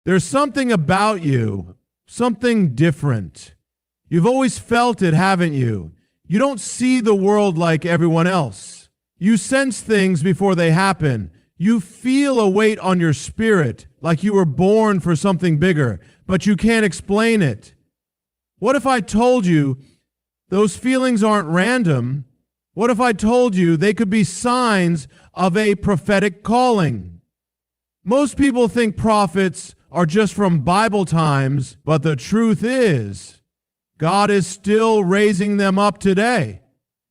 There's something about you, something different. You've always felt it, haven't you? You don't see the world like everyone else. You sense things before they happen. You feel a weight on your spirit, like you were born for something bigger, but you can't explain it. What if I told you those feelings aren't random? What if I told you they could be signs of a prophetic calling? Most people think prophets are just from Bible times, but the truth is, God is still raising them up today,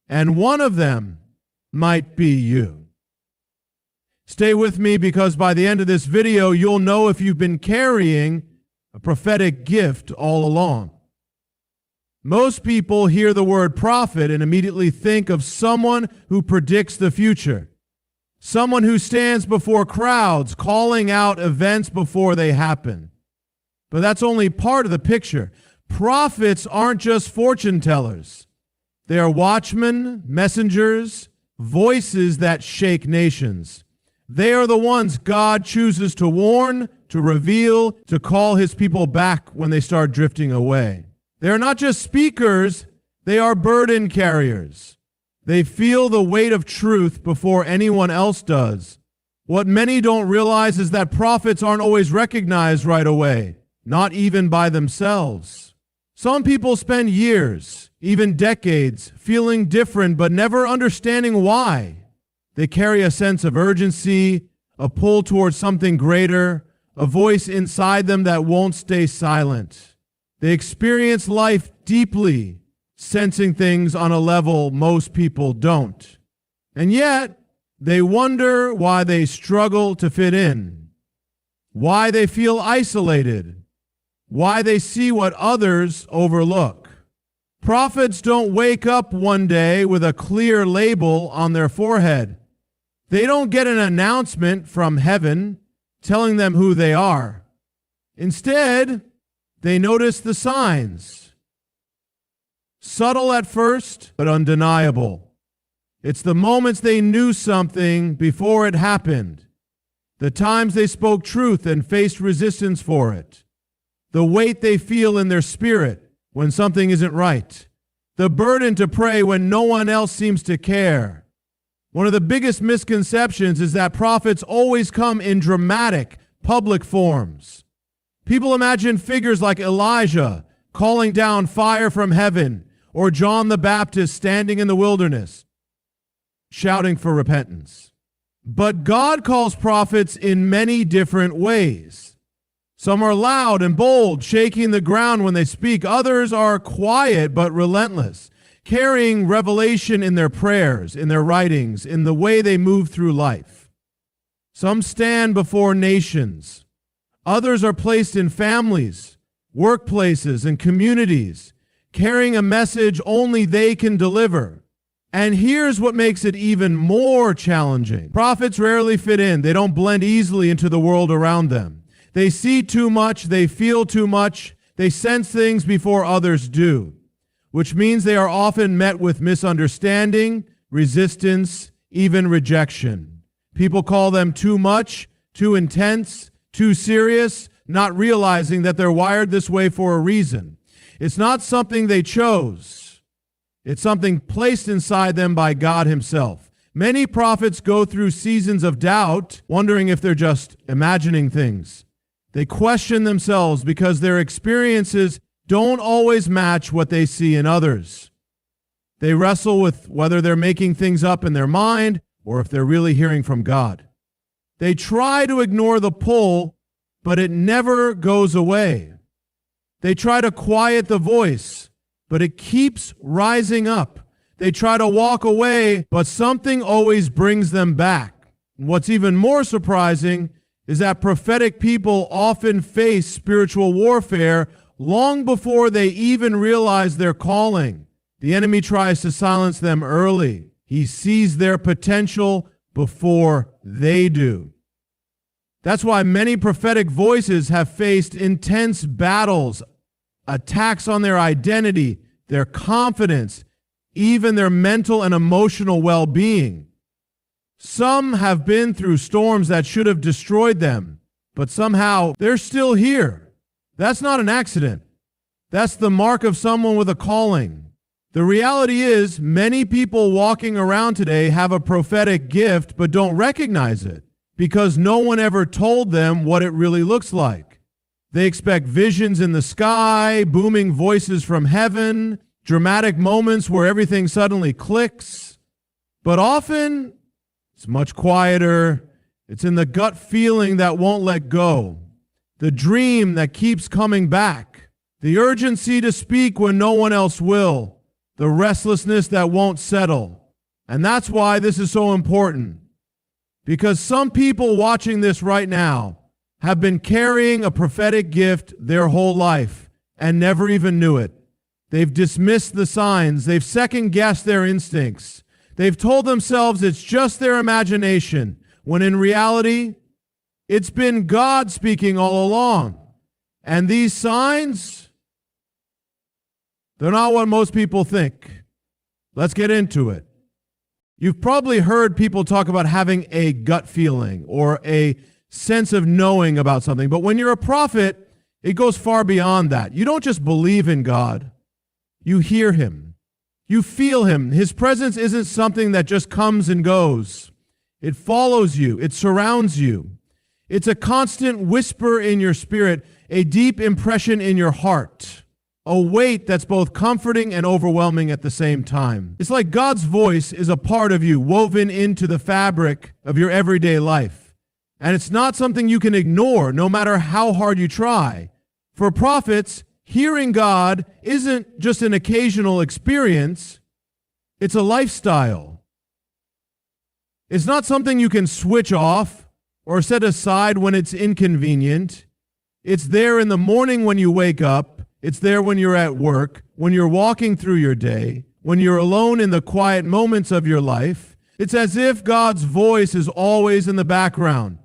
and one of them might be you. Stay with me, because by the end of this video, you'll know if you've been carrying a prophetic gift all along. Most people hear the word prophet and immediately think of someone who predicts the future, someone who stands before crowds calling out events before they happen. But that's only part of the picture. Prophets aren't just fortune tellers. They are watchmen, messengers, voices that shake nations. They are the ones God chooses to warn, to reveal, to call his people back when they start drifting away. They are not just speakers, they are burden carriers. They feel the weight of truth before anyone else does. What many don't realize is that prophets aren't always recognized right away, not even by themselves. Some people spend years, even decades, feeling different but never understanding why. They carry a sense of urgency, a pull towards something greater, a voice inside them that won't stay silent. They experience life deeply, sensing things on a level most people don't. And yet, they wonder why they struggle to fit in, why they feel isolated, why they see what others overlook. Prophets don't wake up one day with a clear label on their forehead. They don't get an announcement from heaven telling them who they are. Instead, they notice the signs. Subtle at first, but undeniable. It's the moments they knew something before it happened. The times they spoke truth and faced resistance for it. The weight they feel in their spirit when something isn't right. The burden to pray when no one else seems to care. One of the biggest misconceptions is that prophets always come in dramatic, public forms. People imagine figures like Elijah calling down fire from heaven, or John the Baptist standing in the wilderness, shouting for repentance. But God calls prophets in many different ways. Some are loud and bold, shaking the ground when they speak. Others are quiet but relentless, carrying revelation in their prayers, in their writings, in the way they move through life. Some stand before nations. Others are placed in families, workplaces, and communities, carrying a message only they can deliver. And here's what makes it even more challenging. Prophets rarely fit in. They don't blend easily into the world around them. They see too much, they feel too much, they sense things before others do, which means they are often met with misunderstanding, resistance, even rejection. People call them too much, too intense, too serious, not realizing that they're wired this way for a reason. It's not something they chose. It's something placed inside them by God himself. Many prophets go through seasons of doubt, wondering if they're just imagining things. They question themselves because their experiences don't always match what they see in others. They wrestle with whether they're making things up in their mind or if they're really hearing from God. They try to ignore the pull, but it never goes away. They try to quiet the voice, but it keeps rising up. They try to walk away, but something always brings them back. And what's even more surprising is that prophetic people often face spiritual warfare long before they even realize their calling. The enemy tries to silence them early. He sees their potential before they do. That's why many prophetic voices have faced intense battles, attacks on their identity, their confidence, even their mental and emotional well-being. Some have been through storms that should have destroyed them, but somehow they're still here. That's not an accident. That's the mark of someone with a calling. The reality is, many people walking around today have a prophetic gift but don't recognize it because no one ever told them what it really looks like. They expect visions in the sky, booming voices from heaven, dramatic moments where everything suddenly clicks. But often, it's much quieter. It's in the gut feeling that won't let go, the dream that keeps coming back, the urgency to speak when no one else will, the restlessness that won't settle. And that's why this is so important. Because some people watching this right now have been carrying a prophetic gift their whole life and never even knew it. They've dismissed the signs. They've second-guessed their instincts. They've told themselves it's just their imagination, when in reality, it's been God speaking all along. And these signs, they're not what most people think. Let's get into it. You've probably heard people talk about having a gut feeling or a sense of knowing about something. But when you're a prophet, it goes far beyond that. You don't just believe in God. You hear him. You feel him. His presence isn't something that just comes and goes. It follows you. It surrounds you. It's a constant whisper in your spirit, a deep impression in your heart, a weight that's both comforting and overwhelming at the same time. It's like God's voice is a part of you, woven into the fabric of your everyday life. And it's not something you can ignore, no matter how hard you try. For prophets, hearing God isn't just an occasional experience, it's a lifestyle. It's not something you can switch off or set aside when it's inconvenient. It's there in the morning when you wake up. It's there when you're at work, when you're walking through your day, when you're alone in the quiet moments of your life. It's as if God's voice is always in the background,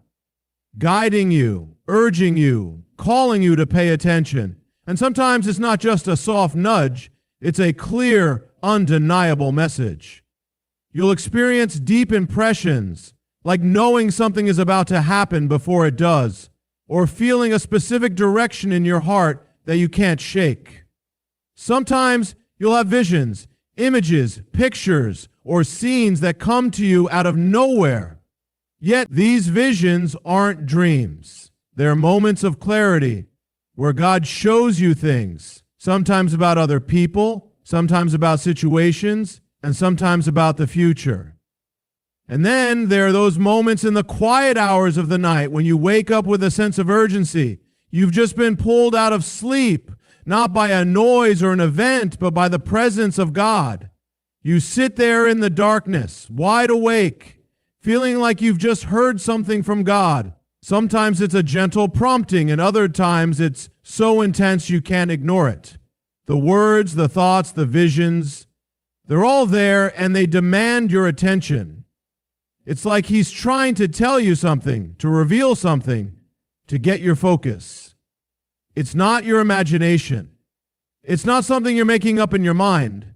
guiding you, urging you, calling you to pay attention. And sometimes it's not just a soft nudge, it's a clear, undeniable message. You'll experience deep impressions, like knowing something is about to happen before it does, or feeling a specific direction in your heart that you can't shake. Sometimes you'll have visions, images, pictures, or scenes that come to you out of nowhere. Yet these visions aren't dreams. They're moments of clarity where God shows you things, sometimes about other people, sometimes about situations, and sometimes about the future. And then there are those moments in the quiet hours of the night when you wake up with a sense of urgency. You've just been pulled out of sleep, not by a noise or an event, but by the presence of God. You sit there in the darkness, wide awake, feeling like you've just heard something from God. Sometimes it's a gentle prompting, and other times it's so intense you can't ignore it. The words, the thoughts, the visions, they're all there and they demand your attention. It's like he's trying to tell you something, to reveal something, to get your focus. It's not your imagination. It's not something you're making up in your mind.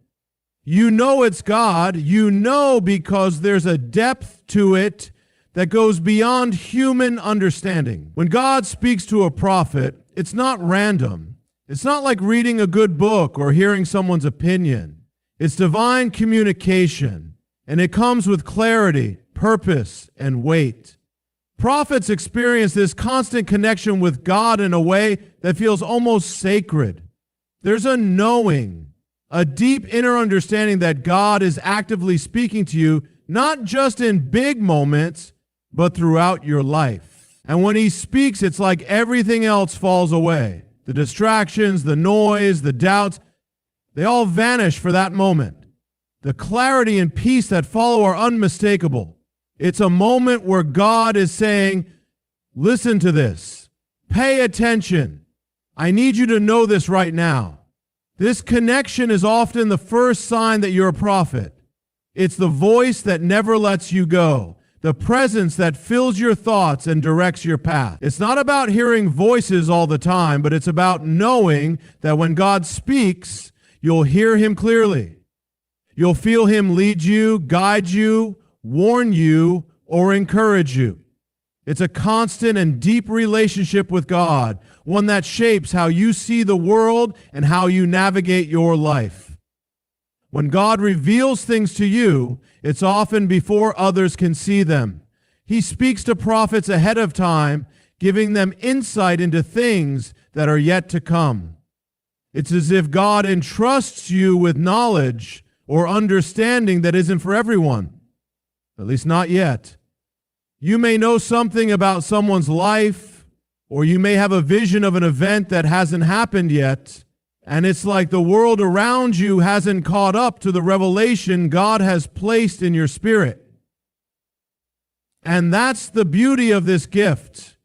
You know it's God. You know because there's a depth to it that goes beyond human understanding. When God speaks to a prophet, it's not random. It's not like reading a good book or hearing someone's opinion. It's divine communication, and it comes with clarity, purpose, and weight. Prophets experience this constant connection with God in a way that feels almost sacred. There's a knowing, a deep inner understanding that God is actively speaking to you, not just in big moments, but throughout your life. And when he speaks, it's like everything else falls away. The distractions, the noise, the doubts, they all vanish for that moment. The clarity and peace that follow are unmistakable. It's a moment where God is saying, listen to this. Pay attention. I need you to know this right now. This connection is often the first sign that you're a prophet. It's the voice that never lets you go, the presence that fills your thoughts and directs your path. It's not about hearing voices all the time, but it's about knowing that when God speaks, you'll hear him clearly. You'll feel him lead you, guide you, warn you, or encourage you. It's a constant and deep relationship with God, one that shapes how you see the world and how you navigate your life. When God reveals things to you, it's often before others can see them. He speaks to prophets ahead of time, giving them insight into things that are yet to come. It's as if God entrusts you with knowledge or understanding that isn't for everyone, at least not yet. You may know something about someone's life, or you may have a vision of an event that hasn't happened yet, and it's like the world around you hasn't caught up to the revelation God has placed in your spirit. And that's the beauty of this gift.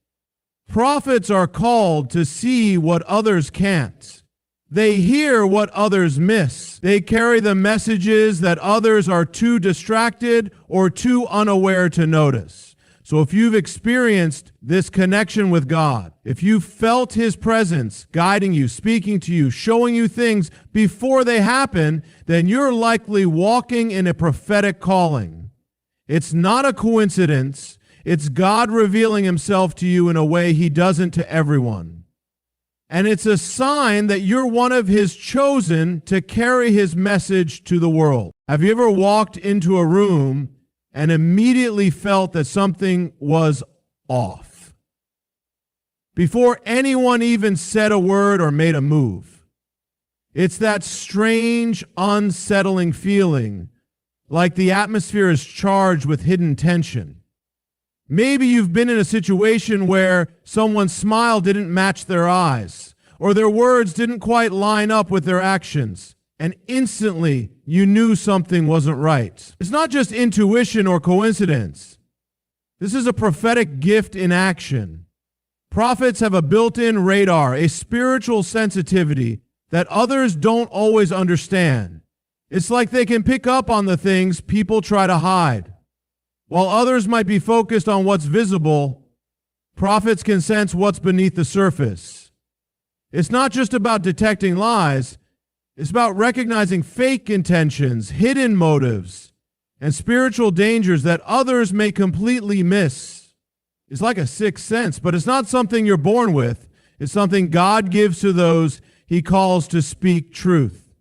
Prophets are called to see what others can't. They hear what others miss. They carry the messages that others are too distracted or too unaware to notice. So if you've experienced this connection with God, if you've felt His presence guiding you, speaking to you, showing you things before they happen, then you're likely walking in a prophetic calling. It's not a coincidence. It's God revealing Himself to you in a way He doesn't to everyone. And it's a sign that you're one of His chosen to carry His message to the world. Have you ever walked into a room and immediately felt that something was off before anyone even said a word or made a move? It's that strange, unsettling feeling, like the atmosphere is charged with hidden tension. Maybe you've been in a situation where someone's smile didn't match their eyes, or their words didn't quite line up with their actions, and instantly you knew something wasn't right. It's not just intuition or coincidence. This is a prophetic gift in action. Prophets have a built-in radar, a spiritual sensitivity that others don't always understand. It's like they can pick up on the things people try to hide. While others might be focused on what's visible, prophets can sense what's beneath the surface. It's not just about detecting lies. It's about recognizing fake intentions, hidden motives, and spiritual dangers that others may completely miss. It's like a sixth sense, but it's not something you're born with. It's something God gives to those He calls to speak truth.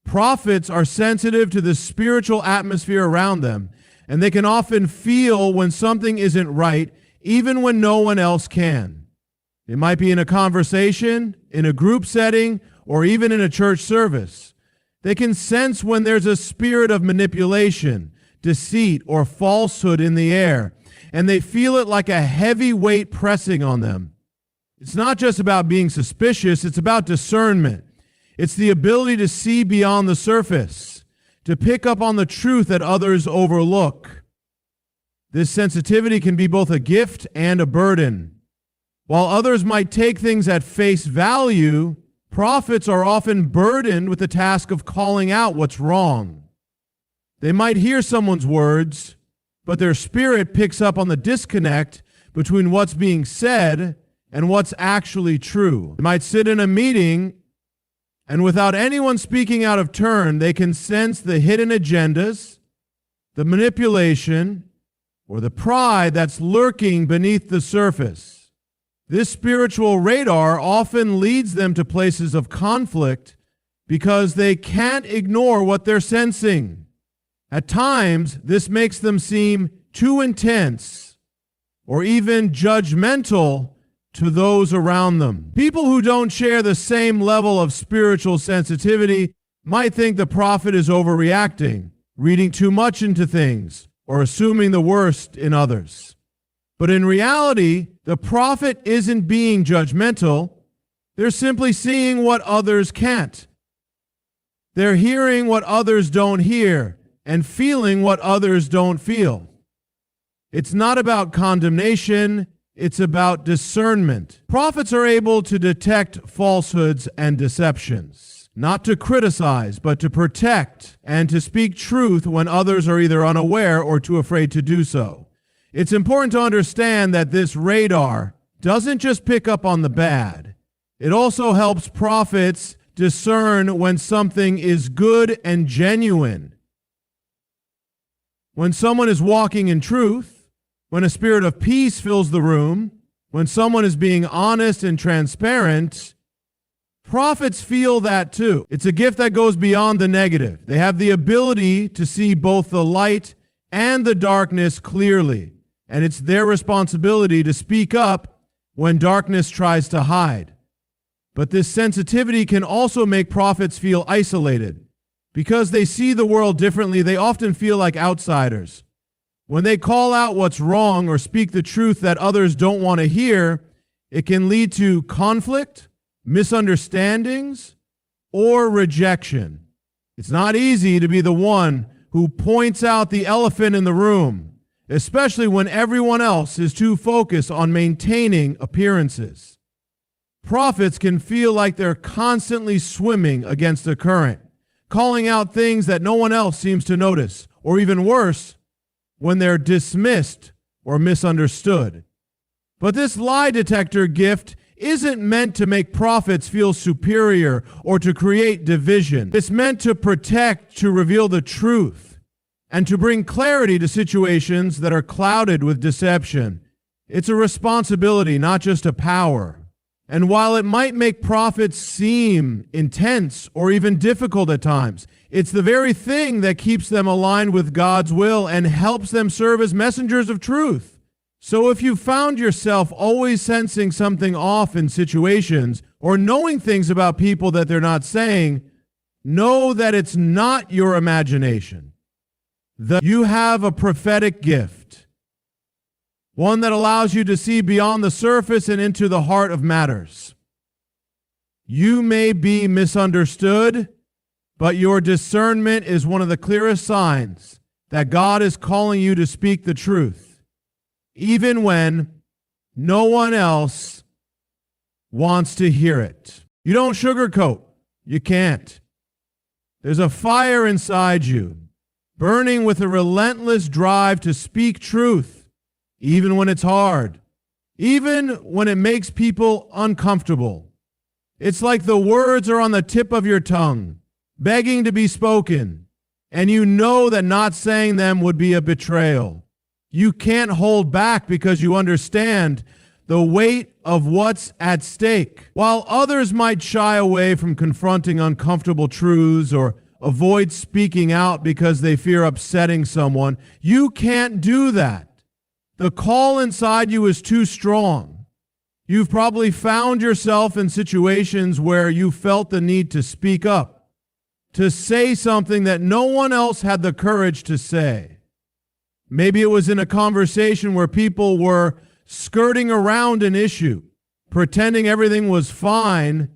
Prophets are sensitive to the spiritual atmosphere around them, and they can often feel when something isn't right, even when no one else can. It might be in a conversation, in a group setting, or even in a church service. They can sense when there's a spirit of manipulation, deceit, or falsehood in the air, and they feel it like a heavy weight pressing on them. It's not just about being suspicious, it's about discernment. It's the ability to see beyond the surface, to pick up on the truth that others overlook. This sensitivity can be both a gift and a burden. While others might take things at face value, prophets are often burdened with the task of calling out what's wrong. They might hear someone's words, but their spirit picks up on the disconnect between what's being said and what's actually true. They might sit in a meeting, and without anyone speaking out of turn, they can sense the hidden agendas, the manipulation, or the pride that's lurking beneath the surface. This spiritual radar often leads them to places of conflict because they can't ignore what they're sensing. At times, this makes them seem too intense or even judgmental to those around them. People who don't share the same level of spiritual sensitivity might think the prophet is overreacting, reading too much into things, or assuming the worst in others. But in reality, the prophet isn't being judgmental. They're simply seeing what others can't. They're hearing what others don't hear and feeling what others don't feel. It's not about condemnation. It's about discernment. Prophets are able to detect falsehoods and deceptions, not to criticize, but to protect and to speak truth when others are either unaware or too afraid to do so. It's important to understand that this radar doesn't just pick up on the bad. It also helps prophets discern when something is good and genuine. When someone is walking in truth, When a spirit of peace fills the room, when someone is being honest and transparent, prophets feel that too. It's a gift that goes beyond the negative. They have the ability to see both the light and the darkness clearly, and it's their responsibility to speak up when darkness tries to hide. But this sensitivity can also make prophets feel isolated. Because they see the world differently, they often feel like outsiders. When they call out what's wrong or speak the truth that others don't want to hear, it can lead to conflict, misunderstandings, or rejection. It's not easy to be the one who points out the elephant in the room, especially when everyone else is too focused on maintaining appearances. Prophets can feel like they're constantly swimming against the current, calling out things that no one else seems to notice, or even worse, when they're dismissed or misunderstood. But this lie detector gift isn't meant to make prophets feel superior or to create division. It's meant to protect, to reveal the truth, and to bring clarity to situations that are clouded with deception. It's a responsibility, not just a power. And while it might make prophets seem intense or even difficult at times, it's the very thing that keeps them aligned with God's will and helps them serve as messengers of truth. So if you found yourself always sensing something off in situations or knowing things about people that they're not saying, know that it's not your imagination. That you have a prophetic gift, one that allows you to see beyond the surface and into the heart of matters. You may be misunderstood, but your discernment is one of the clearest signs that God is calling you to speak the truth, even when no one else wants to hear it. You don't sugarcoat. You can't. There's a fire inside you, burning with a relentless drive to speak truth, even when it's hard, even when it makes people uncomfortable. It's like the words are on the tip of your tongue, begging to be spoken, and you know that not saying them would be a betrayal. You can't hold back because you understand the weight of what's at stake. While others might shy away from confronting uncomfortable truths or avoid speaking out because they fear upsetting someone, you can't do that. The call inside you is too strong. You've probably found yourself in situations where you felt the need to speak up, to say something that no one else had the courage to say. Maybe it was in a conversation where people were skirting around an issue, pretending everything was fine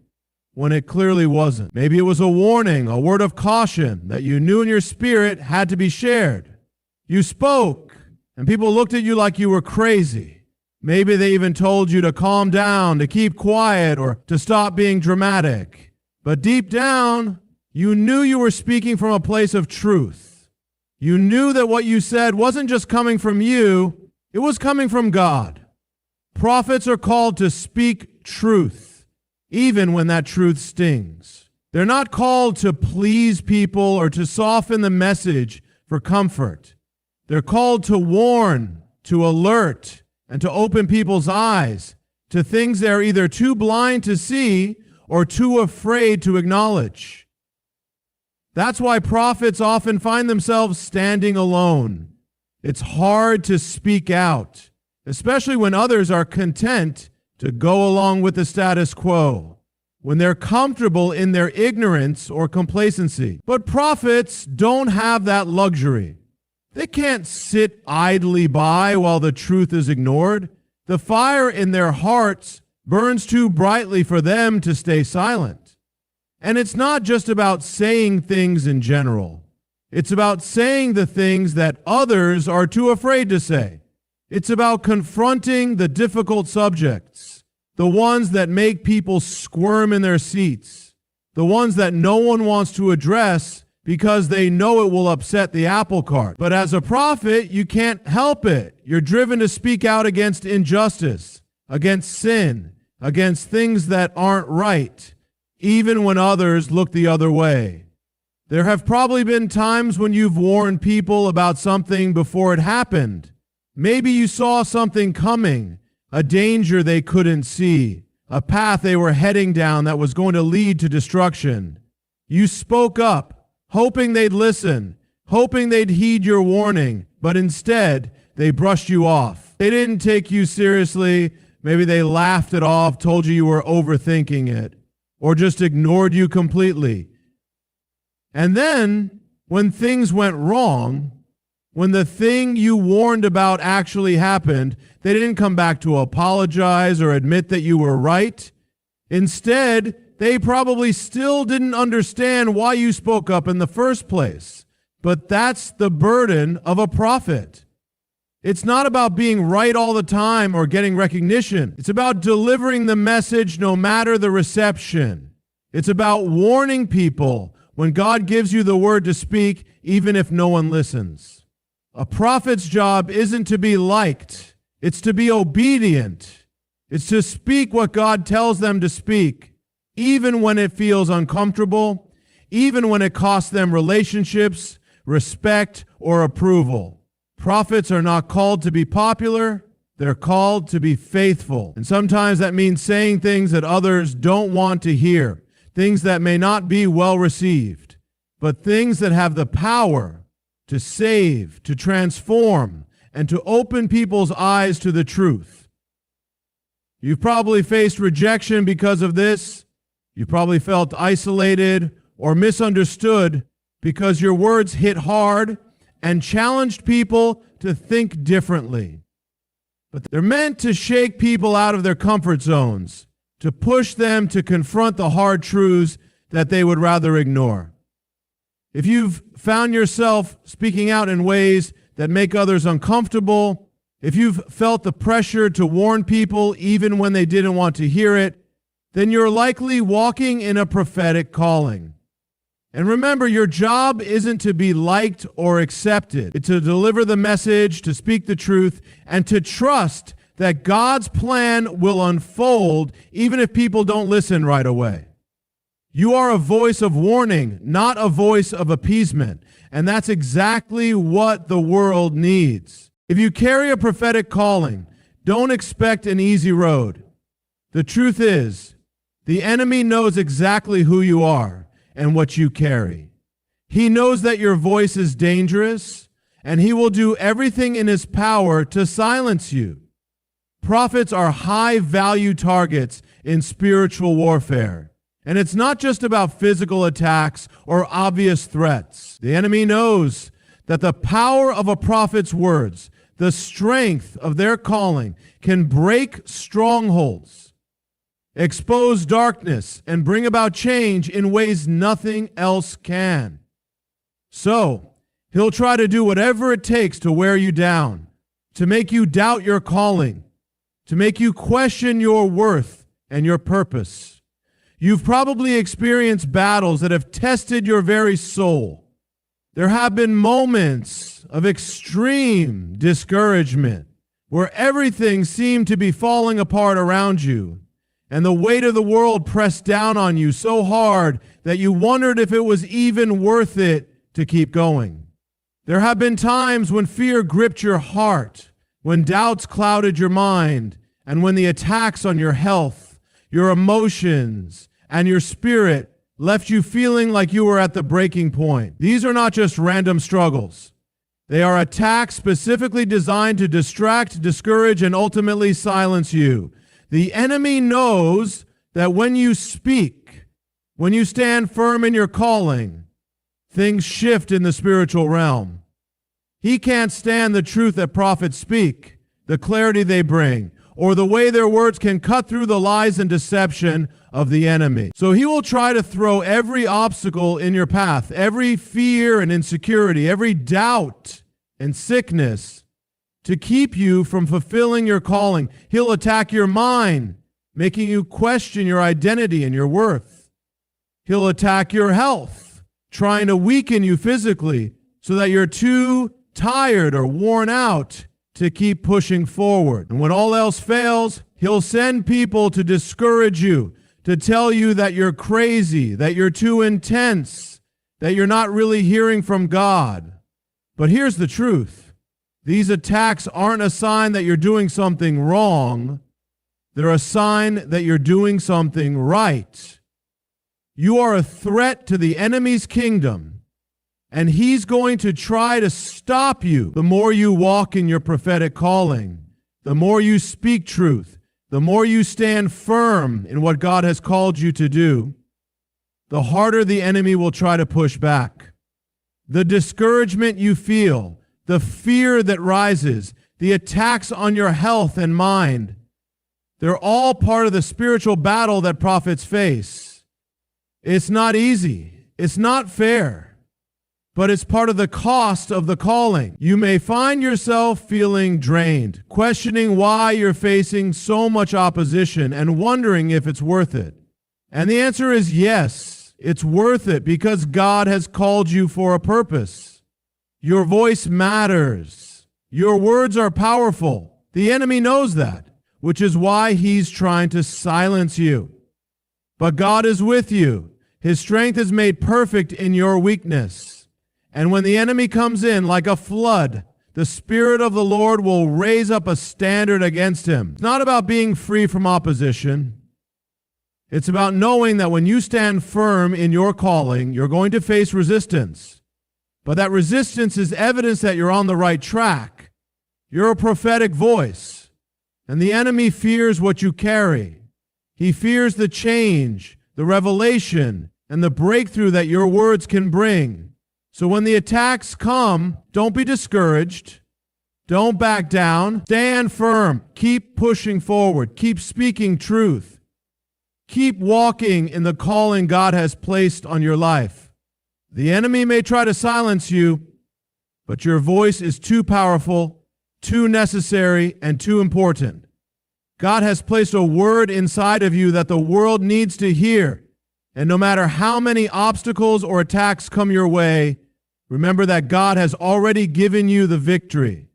when it clearly wasn't. Maybe it was a warning, a word of caution that you knew in your spirit had to be shared. You spoke, and people looked at you like you were crazy. Maybe they even told you to calm down, to keep quiet, or to stop being dramatic. But deep down, you knew you were speaking from a place of truth. You knew that what you said wasn't just coming from you, it was coming from God. Prophets are called to speak truth, even when that truth stings. They're not called to please people or to soften the message for comfort. They're called to warn, to alert, and to open people's eyes to things they're either too blind to see or too afraid to acknowledge. That's why prophets often find themselves standing alone. It's hard to speak out, especially when others are content to go along with the status quo, when they're comfortable in their ignorance or complacency. But prophets don't have that luxury. They can't sit idly by while the truth is ignored. The fire in their hearts burns too brightly for them to stay silent. And it's not just about saying things in general. It's about saying the things that others are too afraid to say. It's about confronting the difficult subjects, the ones that make people squirm in their seats, the ones that no one wants to address because they know it will upset the apple cart. But as a prophet, you can't help it. You're driven to speak out against injustice, against sin, against things that aren't right, even when others look the other way. There have probably been times when you've warned people about something before it happened. Maybe you saw something coming, a danger they couldn't see, a path they were heading down that was going to lead to destruction. You spoke up, hoping they'd listen, hoping they'd heed your warning, but instead, they brushed you off. They didn't take you seriously. Maybe they laughed it off, told you were overthinking it, or just ignored you completely. And then, when things went wrong, when the thing you warned about actually happened, they didn't come back to apologize or admit that you were right. Instead, they probably still didn't understand why you spoke up in the first place. But that's the burden of a prophet. It's not about being right all the time or getting recognition. It's about delivering the message no matter the reception. It's about warning people when God gives you the word to speak, even if no one listens. A prophet's job isn't to be liked. It's to be obedient. It's to speak what God tells them to speak, even when it feels uncomfortable, even when it costs them relationships, respect, or approval. Prophets are not called to be popular. They're called to be faithful. And sometimes that means saying things that others don't want to hear, things that may not be well received, but things that have the power to save, to transform, and to open people's eyes to the truth. You've probably faced rejection because of this. You probably felt isolated or misunderstood because your words hit hard and challenged people to think differently. But they're meant to shake people out of their comfort zones, to push them to confront the hard truths that they would rather ignore. If you've found yourself speaking out in ways that make others uncomfortable, if you've felt the pressure to warn people even when they didn't want to hear it, then you're likely walking in a prophetic calling. And remember, your job isn't to be liked or accepted. It's to deliver the message, to speak the truth, and to trust that God's plan will unfold even if people don't listen right away. You are a voice of warning, not a voice of appeasement. And that's exactly what the world needs. If you carry a prophetic calling, don't expect an easy road. The truth is, the enemy knows exactly who you are and what you carry. He knows that your voice is dangerous, and he will do everything in his power to silence you. Prophets are high-value targets in spiritual warfare. And it's not just about physical attacks or obvious threats. The enemy knows that the power of a prophet's words, the strength of their calling, can break strongholds, expose darkness, and bring about change in ways nothing else can. So, he'll try to do whatever it takes to wear you down, to make you doubt your calling, to make you question your worth and your purpose. You've probably experienced battles that have tested your very soul. There have been moments of extreme discouragement where everything seemed to be falling apart around you, and the weight of the world pressed down on you so hard that you wondered if it was even worth it to keep going. There have been times when fear gripped your heart, when doubts clouded your mind, and when the attacks on your health, your emotions, and your spirit left you feeling like you were at the breaking point. These are not just random struggles. They are attacks specifically designed to distract, discourage, and ultimately silence you. The enemy knows that when you speak, when you stand firm in your calling, things shift in the spiritual realm. He can't stand the truth that prophets speak, the clarity they bring, or the way their words can cut through the lies and deception of the enemy. So he will try to throw every obstacle in your path, every fear and insecurity, every doubt and sickness to keep you from fulfilling your calling. He'll attack your mind, making you question your identity and your worth. He'll attack your health, trying to weaken you physically so that you're too tired or worn out to keep pushing forward. And when all else fails, he'll send people to discourage you, to tell you that you're crazy, that you're too intense, that you're not really hearing from God. But here's the truth. These attacks aren't a sign that you're doing something wrong. They're a sign that you're doing something right. You are a threat to the enemy's kingdom, and he's going to try to stop you. The more you walk in your prophetic calling, the more you speak truth, the more you stand firm in what God has called you to do, the harder the enemy will try to push back. The discouragement you feel, the fear that rises, the attacks on your health and mind, they're all part of the spiritual battle that prophets face. It's not easy. It's not fair. But it's part of the cost of the calling. You may find yourself feeling drained, questioning why you're facing so much opposition and wondering if it's worth it. And the answer is yes, it's worth it because God has called you for a purpose. Your voice matters. Your words are powerful. The enemy knows that, which is why he's trying to silence you. But God is with you. His strength is made perfect in your weakness. And when the enemy comes in like a flood, the Spirit of the Lord will raise up a standard against him. It's not about being free from opposition. It's about knowing that when you stand firm in your calling, you're going to face resistance. But that resistance is evidence that you're on the right track. You're a prophetic voice. And the enemy fears what you carry. He fears the change, the revelation, and the breakthrough that your words can bring. So when the attacks come, don't be discouraged. Don't back down. Stand firm. Keep pushing forward. Keep speaking truth. Keep walking in the calling God has placed on your life. The enemy may try to silence you, but your voice is too powerful, too necessary, and too important. God has placed a word inside of you that the world needs to hear. And no matter how many obstacles or attacks come your way, remember that God has already given you the victory.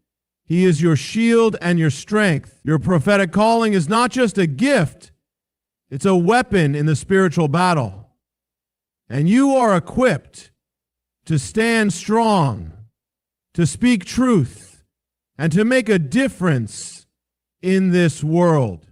He is your shield and your strength. Your prophetic calling is not just a gift, it's a weapon in the spiritual battle. And you are equipped to stand strong, to speak truth, and to make a difference in this world.